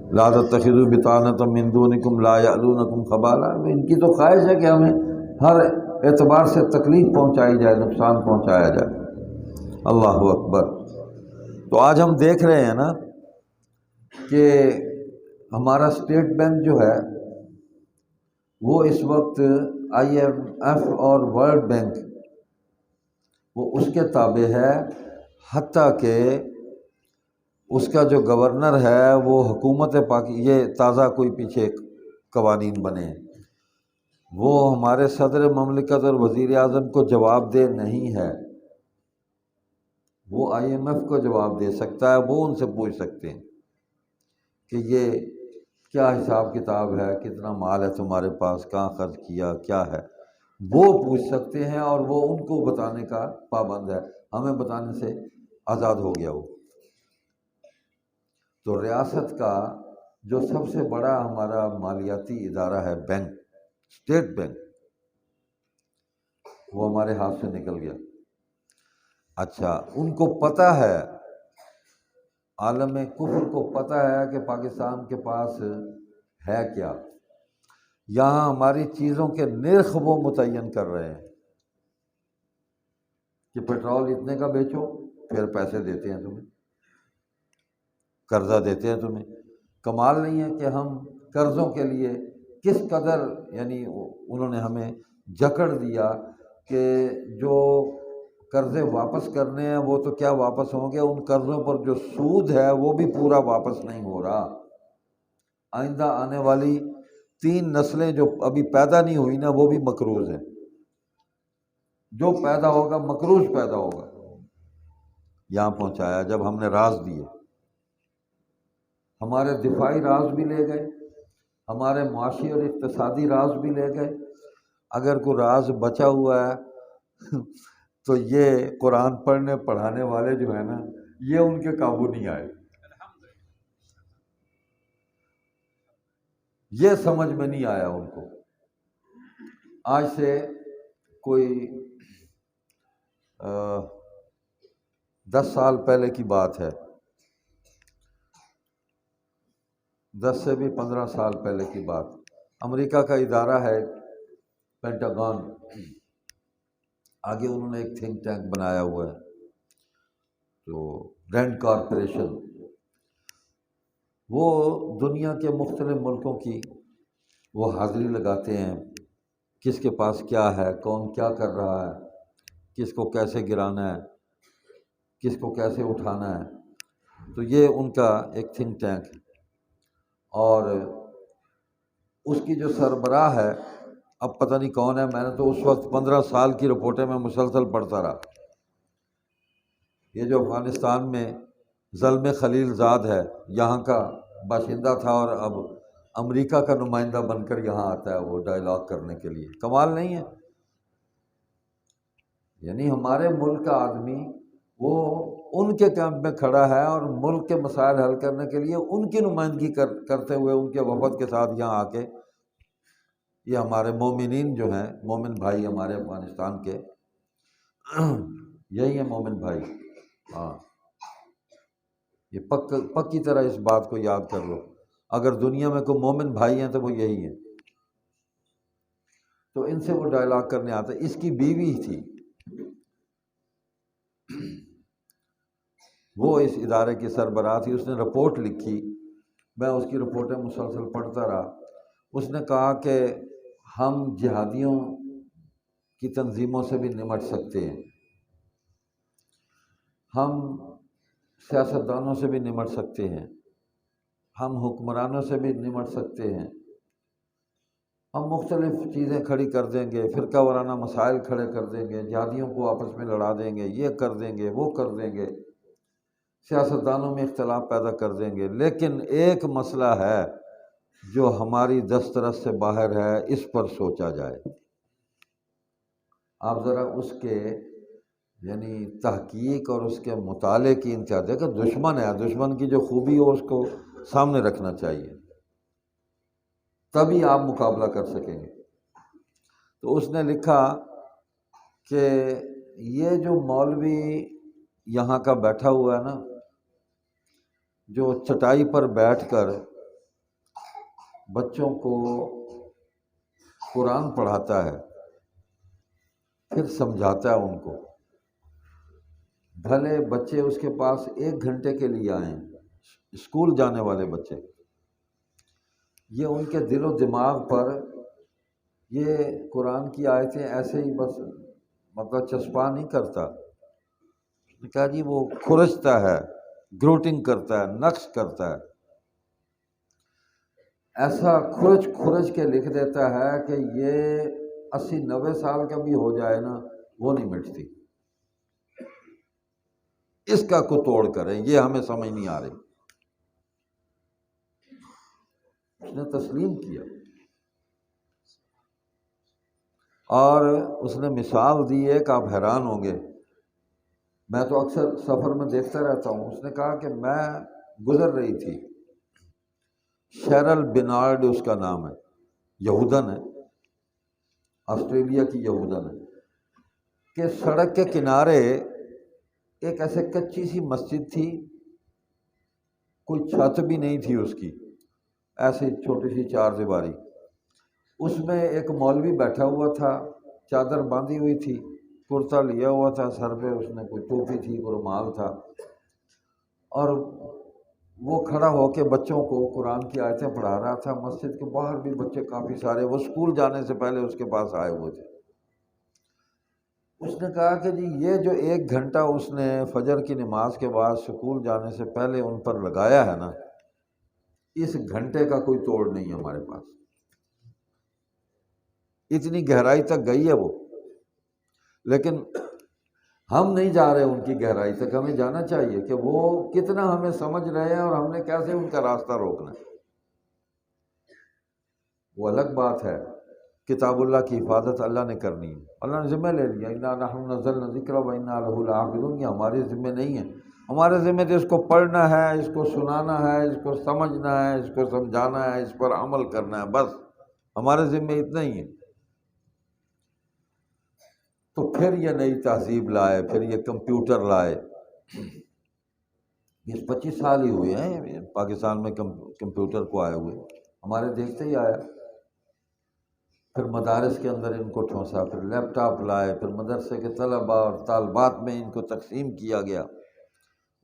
لا تتخذوا بطانۃ من دونکم لا یألونکم خبالا، ان کی تو خواہش ہے کہ ہمیں ہر اعتبار سے تکلیف پہنچائی جائے، نقصان پہنچایا جائے۔ اللہ اکبر۔ تو آج ہم دیکھ رہے ہیں نا کہ ہمارا اسٹیٹ بینک جو ہے وہ اس وقت آئی ایم ایف اور ورلڈ بینک وہ اس کے تابع ہے، حتیٰ کہ اس کا جو گورنر ہے وہ حکومت یہ تازہ کوئی پیچھے قوانین بنے ہیں، وہ ہمارے صدر مملکت اور وزیر اعظم کو جواب دہ نہیں ہے، وہ آئی ایم ایف کو جواب دے سکتا ہے، وہ ان سے پوچھ سکتے ہیں کہ یہ کیا حساب کتاب ہے، کتنا مال ہے تمہارے پاس، کہاں خرچ کیا، کیا ہے، وہ پوچھ سکتے ہیں، اور وہ ان کو بتانے کا پابند ہے، ہمیں بتانے سے آزاد ہو گیا وہ۔ تو ریاست کا جو سب سے بڑا ہمارا مالیاتی ادارہ ہے بینک، اسٹیٹ بینک، وہ ہمارے ہاتھ سے نکل گیا۔ اچھا، ان کو پتہ ہے، عالم کفر کو پتہ ہے کہ پاکستان کے پاس ہے کیا، یہاں ہماری چیزوں کے نرخ وہ متعین کر رہے ہیں کہ پیٹرول اتنے کا بیچو، پھر پیسے دیتے ہیں تمہیں، قرضہ دیتے ہیں تمہیں۔ کمال نہیں ہے کہ ہم قرضوں کے لیے کس قدر، یعنی انہوں نے ہمیں جکڑ دیا کہ جو قرضے واپس کرنے ہیں وہ تو کیا واپس ہوں گے، ان قرضوں پر جو سود ہے وہ بھی پورا واپس نہیں ہو رہا۔ آئندہ آنے والی 3 نسلیں جو ابھی پیدا نہیں ہوئی نا وہ بھی مقروض ہیں، جو پیدا ہوگا مقروض پیدا ہوگا۔ یہاں پہنچایا جب ہم نے راز دیے، ہمارے دفاعی راز بھی لے گئے، ہمارے معاشی اور اقتصادی راز بھی لے گئے۔ اگر کوئی راز بچا ہوا ہے تو یہ قرآن پڑھنے پڑھانے والے جو ہیں نا یہ ان کے قابو نہیں آئے، یہ سمجھ میں نہیں آیا ان کو۔ آج سے کوئی 10 سال پہلے کی بات ہے، 10 سے بھی 15 سال پہلے کی بات، امریکہ کا ادارہ ہے پینٹاگون، آگے انہوں نے ایک تھنک ٹینک بنایا ہوا ہے، تو رینڈ کارپوریشن، وہ دنیا کے مختلف ملکوں کی وہ حاضری لگاتے ہیں، کس کے پاس کیا ہے، کون کیا کر رہا ہے، کس کو کیسے گرانا ہے، کس کو کیسے اٹھانا ہے۔ تو یہ ان کا ایک تھنک ٹینک ہے، اور اس کی جو سربراہ ہے اب پتہ نہیں کون ہے، میں نے تو اس وقت 15 سال کی رپورٹیں میں مسلسل پڑھتا رہا۔ یہ جو افغانستان میں زلمے خلیل زاد ہے، یہاں کا باشندہ تھا اور اب امریکہ کا نمائندہ بن کر یہاں آتا ہے وہ ڈائلاگ کرنے کے لیے، کمال نہیں ہے؟ یعنی ہمارے ملک کا آدمی وہ ان کے کیمپ میں کھڑا ہے اور ملک کے مسائل حل کرنے کے لیے ان کی نمائندگی کرتے ہوئے ان کے وفد کے ساتھ یہاں آ کے، یہ ہمارے مومنین جو ہیں، مومن بھائی ہمارے افغانستان کے، یہی ہیں مومن بھائی، ہاں، یہ پکی طرح اس بات کو یاد کر لو، اگر دنیا میں کوئی مومن بھائی ہیں تو وہ یہی ہیں۔ تو ان سے وہ ڈائلاگ کرنے آتا ہے۔ اس کی بیوی تھی، وہ اس ادارے کی سربراہ تھی، اس نے رپورٹ لکھی، میں اس کی رپورٹیں مسلسل پڑھتا رہا۔ اس نے کہا کہ ہم جہادیوں کی تنظیموں سے بھی نمٹ سکتے ہیں، ہم سیاستدانوں سے بھی نمٹ سکتے ہیں، ہم حکمرانوں سے بھی نمٹ سکتے ہیں، ہم مختلف چیزیں کھڑی کر دیں گے، فرقہ وارانہ مسائل کھڑے کر دیں گے، جہادیوں کو آپس میں لڑا دیں گے، یہ کر دیں گے، وہ کر دیں گے، سیاستدانوں میں اختلاف پیدا کر دیں گے، لیکن ایک مسئلہ ہے جو ہماری دسترس سے باہر ہے، اس پر سوچا جائے۔ آپ ذرا اس کے یعنی تحقیق اور اس کے مطالعے کی انتہا دیکھیں، دشمن ہے، دشمن کی جو خوبی ہو اس کو سامنے رکھنا چاہیے، تبھی آپ مقابلہ کر سکیں گے۔ تو اس نے لکھا کہ یہ جو مولوی یہاں کا بیٹھا ہوا ہے نا، جو چٹائی پر بیٹھ کر بچوں کو قرآن پڑھاتا ہے، پھر سمجھاتا ہے ان کو، بھلے بچے اس کے پاس 1 گھنٹے کے لیے آئیں، اسکول جانے والے بچے، یہ ان کے دل و دماغ پر یہ قرآن کی آیتیں ایسے ہی بس مطلب چسپاں نہیں کرتا، اس نے کہا جی وہ کھرچتا ہے، گروٹنگ کرتا ہے، نقش کرتا ہے، ایسا کھرچ کھرچ کے لکھ دیتا ہے کہ یہ 80-90 سال کا بھی ہو جائے نا وہ نہیں مٹتی، اس کا کو توڑ کریں، یہ ہمیں سمجھ نہیں آ رہی۔ اس نے تسلیم کیا اور اس نے مثال دی ہے کہ آپ حیران ہوں گے، میں تو اکثر سفر میں دیکھتا رہتا ہوں۔ اس نے کہا کہ میں گزر رہی تھی، شیرل بینارڈ اس کا نام ہے، یہودن ہے، آسٹریلیا کی یہودن ہے، کہ سڑک کے کنارے ایک ایسے کچی سی مسجد تھی، کوئی چھت بھی نہیں تھی اس کی، ایسی چھوٹی سی 4 دیواری، اس میں ایک مولوی بیٹھا ہوا تھا، چادر باندھی ہوئی تھی، کرتا لیا ہوا تھا، سر پہ اس نے کوئی ٹوپی تھی، کوئی رومال تھا، اور وہ کھڑا ہو کے بچوں کو قرآن کی آیتیں پڑھا رہا تھا۔ مسجد کے باہر بھی بچے کافی سارے، وہ اسکول جانے سے پہلے اس کے پاس آئے ہوئے تھے۔ اس نے کہا کہ جی یہ جو 1 گھنٹہ اس نے فجر کی نماز کے بعد اسکول جانے سے پہلے ان پر لگایا ہے نا، اس گھنٹے کا کوئی توڑ نہیں ہے ہمارے پاس، اتنی گہرائی تک گئی ہے وہ، لیکن ہم نہیں جا رہے ان کی گہرائی تک۔ ہمیں جانا چاہیے کہ وہ کتنا ہمیں سمجھ رہے ہیں اور ہم نے کیسے ان کا راستہ روکنا ہے۔ وہ الگ بات ہے، کتاب اللہ کی حفاظت اللہ نے کرنی ہے، اللہ نے ذمہ لے لیا، انا نحن نزلنا الذکر وانا لہ لحافظون، یہ ہمارے ذمہ نہیں ہے، ہمارے ذمہ تو اس کو پڑھنا ہے، اس کو سنانا ہے، اس کو سمجھنا ہے، اس کو سمجھانا ہے، اس پر عمل کرنا ہے، بس ہمارے ذمہ اتنا ہی ہے۔ تو پھر یہ نئی تہذیب لائے، پھر یہ کمپیوٹر لائے، 20-25 سال ہی ہوئے ہیں پاکستان میں کمپیوٹر کو آئے ہوئے، ہمارے دیکھتے ہی آیا، پھر مدارس کے اندر ان کو ٹھونسا، پھر لیپ ٹاپ لائے، پھر مدرسے کے طلباء اور طالبات میں ان کو تقسیم کیا گیا،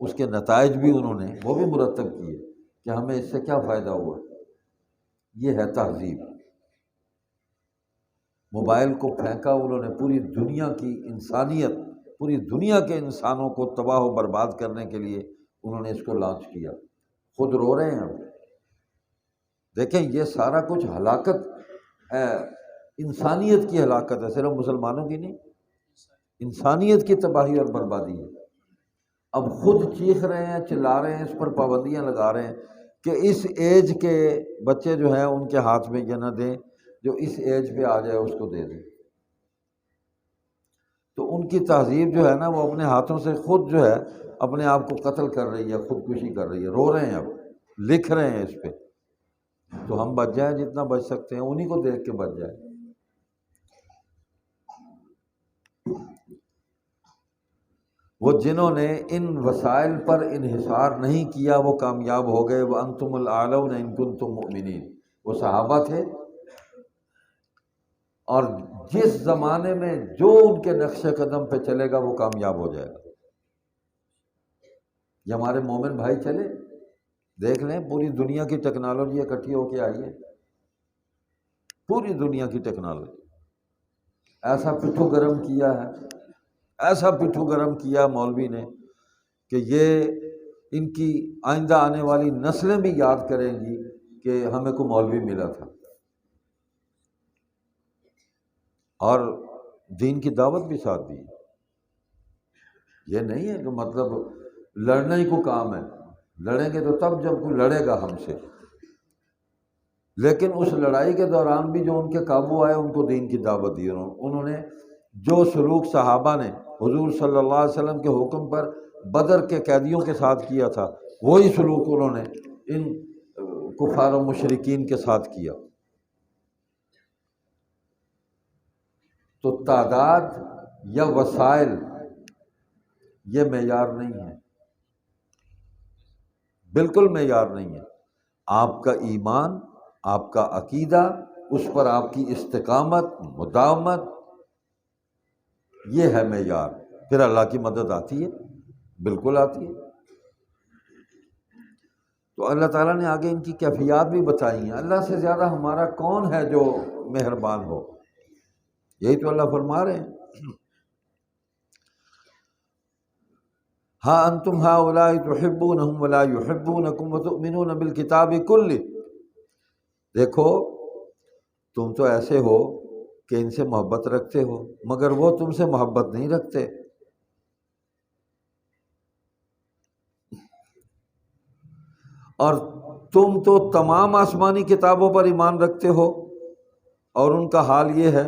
اس کے نتائج بھی انہوں نے وہ بھی مرتب کیے کہ ہمیں اس سے کیا فائدہ ہوا۔ یہ ہے تہذیب۔ موبائل کو پھینکا انہوں نے، پوری دنیا کی انسانیت، پوری دنیا کے انسانوں کو تباہ و برباد کرنے کے لیے انہوں نے اس کو لانچ کیا، خود رو رہے ہیں۔ دیکھیں یہ سارا کچھ ہلاکت ہے، انسانیت کی ہلاکت ہے، صرف مسلمانوں کی نہیں، انسانیت کی تباہی اور بربادی ہے۔ اب خود چیخ رہے ہیں، چلا رہے ہیں، اس پر پابندیاں لگا رہے ہیں کہ اس ایج کے بچے جو ہیں ان کے ہاتھ میں یہ نہ دیں، جو اس ایج پہ آ جائے اس کو دے دیں۔ تو ان کی تہذیب جو ہے نا وہ اپنے ہاتھوں سے خود جو ہے اپنے آپ کو قتل کر رہی ہے، خودکشی کر رہی ہے، رو رہے ہیں، اب لکھ رہے ہیں اس پہ۔ تو ہم بچ جائیں جتنا بچ سکتے ہیں، انہی کو دیکھ کے بچ جائیں۔ وہ جنہوں نے ان وسائل پر انحصار نہیں کیا وہ کامیاب ہو گئے۔ وَأَنْتُمُ الْأَعْلَوْنَ إِن كُنتُم مُؤْمِنِينَ، وہ صحابہ تھے، اور جس زمانے میں جو ان کے نقش قدم پہ چلے گا وہ کامیاب ہو جائے گا۔ یہ ہمارے مومن بھائی چلے، دیکھ لیں پوری دنیا کی ٹیکنالوجی اکٹھی ہو کے آئی ہے، پوری دنیا کی ٹیکنالوجی، ایسا پٹھو گرم کیا ہے، ایسا پٹھو گرم کیا مولوی نے کہ یہ ان کی آئندہ آنے والی نسلیں بھی یاد کریں گی کہ ہمیں کو مولوی ملا تھا، اور دین کی دعوت بھی ساتھ دی۔ یہ نہیں ہے کہ مطلب لڑنا ہی کو کام ہے، لڑیں گے تو تب جب کوئی لڑے گا ہم سے، لیکن اس لڑائی کے دوران بھی جو ان کے قابو آئے ان کو دین کی دعوت دی۔ انہوں نے جو سلوک صحابہ نے حضور صلی اللہ علیہ وسلم کے حکم پر بدر کے قیدیوں کے ساتھ کیا تھا، وہی سلوک انہوں نے ان کفار و مشرکین کے ساتھ کیا۔ تو تعداد یا وسائل یہ معیار نہیں ہے، بالکل معیار نہیں ہے۔ آپ کا ایمان آپ کا عقیدہ، اس پر آپ کی استقامت، مداومت، یہ ہے معیار۔ پھر اللہ کی مدد آتی ہے، بالکل آتی ہے۔ تو اللہ تعالیٰ نے آگے ان کی کیفیات بھی بتائی ہیں۔ اللہ سے زیادہ ہمارا کون ہے جو مہربان ہو؟ یہی تو اللہ فرما رہے ہیں، ہاں انتم ہؤلاء تحبونہم ولا یحبونکم وتؤمنون بالکتاب کلہ، دیکھو تم تو ایسے ہو کہ ان سے محبت رکھتے ہو مگر وہ تم سے محبت نہیں رکھتے، اور تم تو تمام آسمانی کتابوں پر ایمان رکھتے ہو، اور ان کا حال یہ ہے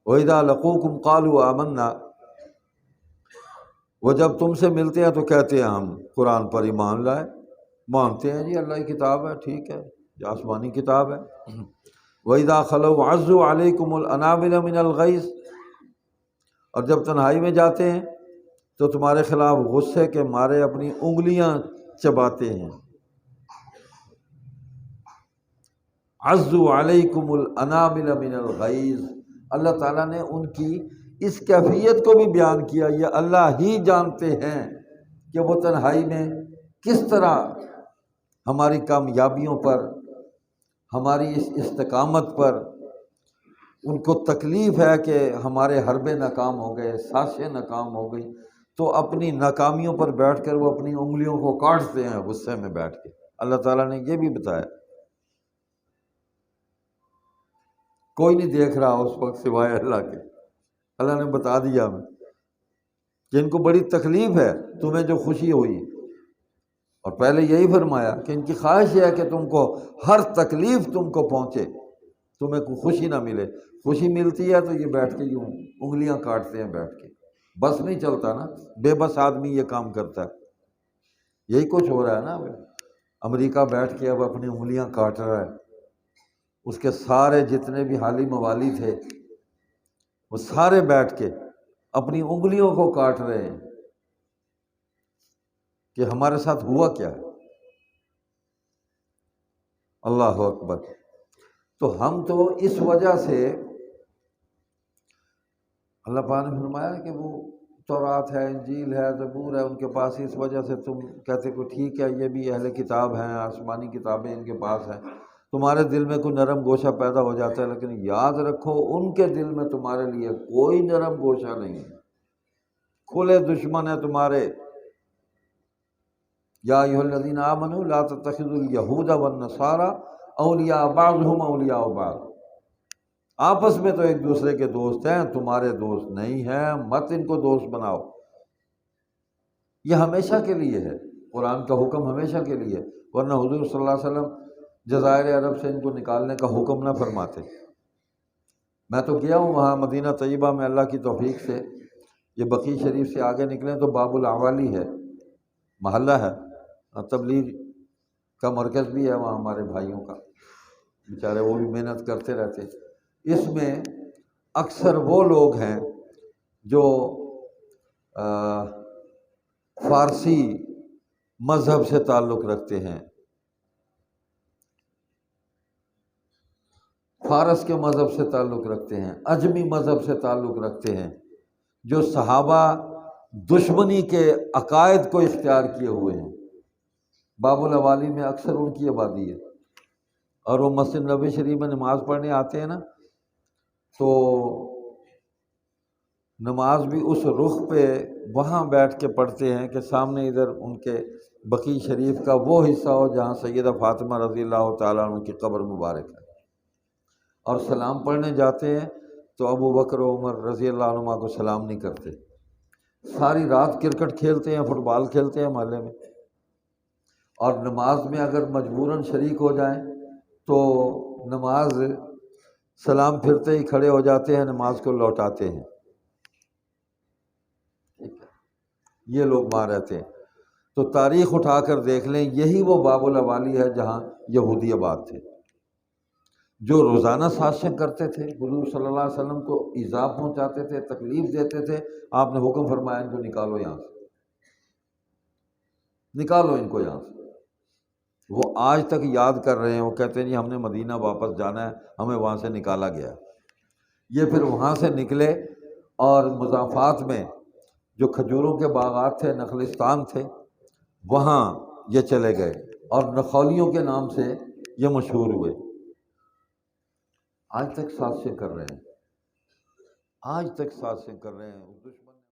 وَإِذَا لَقُوكُمْ قَالُوا آمَنَّا، وہ جب تم سے ملتے ہیں تو کہتے ہیں ہم قرآن پر ایمان لائے، مانتے ہیں جی اللہ کی کتاب ہے، ٹھیک ہے، یہ آسمانی کتاب ہے۔ وَإِذَا خَلَوْا عَضُّوا عَلَيْكُمُ الْأَنَامِلَ مِنَ الْغَيْظِ، اور جب تنہائی میں جاتے ہیں تو تمہارے خلاف غصے کے مارے اپنی انگلیاں چباتے ہیں۔ عَضُّوا عَلَيْكُمُ الْأَنَامِلَ مِنَ الْغَيْظِ، اللہ تعالیٰ نے ان کی اس کیفیت کو بھی بیان کیا۔ یہ اللہ ہی جانتے ہیں کہ وہ تنہائی میں کس طرح ہماری کامیابیوں پر، ہماری اس استقامت پر ان کو تکلیف ہے کہ ہمارے حربے ناکام ہو گئے، سازشیں ناکام ہو گئی، تو اپنی ناکامیوں پر بیٹھ کر وہ اپنی انگلیوں کو کاٹتے ہیں غصے میں بیٹھ کے۔ اللہ تعالیٰ نے یہ بھی بتایا۔ کوئی نہیں دیکھ رہا اس وقت سوائے اللہ کے، اللہ نے بتا دیا ہمیں کہ ان کو بڑی تکلیف ہے، تمہیں جو خوشی ہوئی، اور پہلے یہی فرمایا کہ ان کی خواہش یہ ہے کہ تم کو ہر تکلیف تم کو پہنچے، تمہیں کوئی خوشی نہ ملے۔ خوشی ملتی ہے تو یہ بیٹھ کے یوں انگلیاں کاٹتے ہیں بیٹھ کے، بس نہیں چلتا نا، بے بس آدمی یہ کام کرتا ہے۔ یہی کچھ ہو رہا ہے نا، امریکہ بیٹھ کے اب اپنی انگلیاں کاٹ رہا ہے، اس کے سارے جتنے بھی حالی موالی تھے وہ سارے بیٹھ کے اپنی انگلیوں کو کاٹ رہے ہیں کہ ہمارے ساتھ ہوا کیا ہے۔ اللہ اکبر۔ تو ہم تو اس وجہ سے اللہ پاک نے فرمایا کہ وہ تورات ہے، انجیل ہے، زبور ہے ان کے پاس، اس وجہ سے تم کہتے کہ ٹھیک ہے یہ بھی اہل کتاب ہیں، آسمانی کتابیں ان کے پاس ہیں، تمہارے دل میں کوئی نرم گوشہ پیدا ہو جاتا ہے، لیکن یاد رکھو ان کے دل میں تمہارے لیے کوئی نرم گوشہ نہیں ہے، کھلے دشمن ہیں تمہارے۔ یا ایھا الذین آمنوا لا تتخذوا الیہود والنصارى اولیاء بعضهم اولیاء بعض، آپس میں تو ایک دوسرے کے دوست ہیں، تمہارے دوست نہیں ہیں، مت ان کو دوست بناؤ۔ یہ ہمیشہ کے لیے ہے، قرآن کا حکم ہمیشہ کے لیے، ورنہ حضور صلی اللہ علیہ وسلم جزائر عرب سے ان کو نکالنے کا حکم نہ فرماتے۔ میں تو گیا ہوں وہاں مدینہ طیبہ میں، اللہ کی توفیق سے، یہ بقیع شریف سے آگے نکلیں تو باب الاعوالی ہے، محلہ ہے، تبلیغ کا مرکز بھی ہے وہاں ہمارے بھائیوں کا، بیچارے وہ بھی محنت کرتے رہتے۔ اس میں اکثر وہ لوگ ہیں جو فارسی مذہب سے تعلق رکھتے ہیں، فارس کے مذہب سے تعلق رکھتے ہیں، عجمی مذہب سے تعلق رکھتے ہیں، جو صحابہ دشمنی کے عقائد کو اختیار کیے ہوئے ہیں۔ باب الاوالی میں اکثر ان کی آبادی ہے، اور وہ مسجد نبوی شریف میں نماز پڑھنے آتے ہیں نا، تو نماز بھی اس رخ پہ وہاں بیٹھ کے پڑھتے ہیں کہ سامنے ادھر ان کے بقیع شریف کا وہ حصہ ہو جہاں سیدہ فاطمہ رضی اللہ تعالیٰ عنہ کی قبر مبارک ہے، اور سلام پڑھنے جاتے ہیں تو ابو بکر و عمر رضی اللہ عنہما کو سلام نہیں کرتے، ساری رات کرکٹ کھیلتے ہیں، فٹ بال کھیلتے ہیں محلے میں، اور نماز میں اگر مجبوراً شریک ہو جائیں تو نماز سلام پھرتے ہی کھڑے ہو جاتے ہیں، نماز کو لوٹاتے ہیں۔ یہ لوگ وہاں رہتے ہیں، تو تاریخ اٹھا کر دیکھ لیں، یہی وہ باب الاوالی ہے جہاں یہودی آباد تھے، جو روزانہ سازشیں کرتے تھے، حضور صلی اللہ علیہ وسلم کو ایذا پہنچاتے تھے، تکلیف دیتے تھے۔ آپ نے حکم فرمایا ان کو نکالو یہاں سے، نکالو ان کو یہاں سے۔ وہ آج تک یاد کر رہے ہیں، وہ کہتے ہیں جی ہم نے مدینہ واپس جانا ہے، ہمیں وہاں سے نکالا گیا۔ یہ پھر وہاں سے نکلے اور مضافات میں جو کھجوروں کے باغات تھے، نخلستان تھے، وہاں یہ چلے گئے اور نخولیوں کے نام سے یہ مشہور ہوئے۔ آج تک سازشیں کر رہے ہیں، آج تک سازشیں کر رہے ہیں۔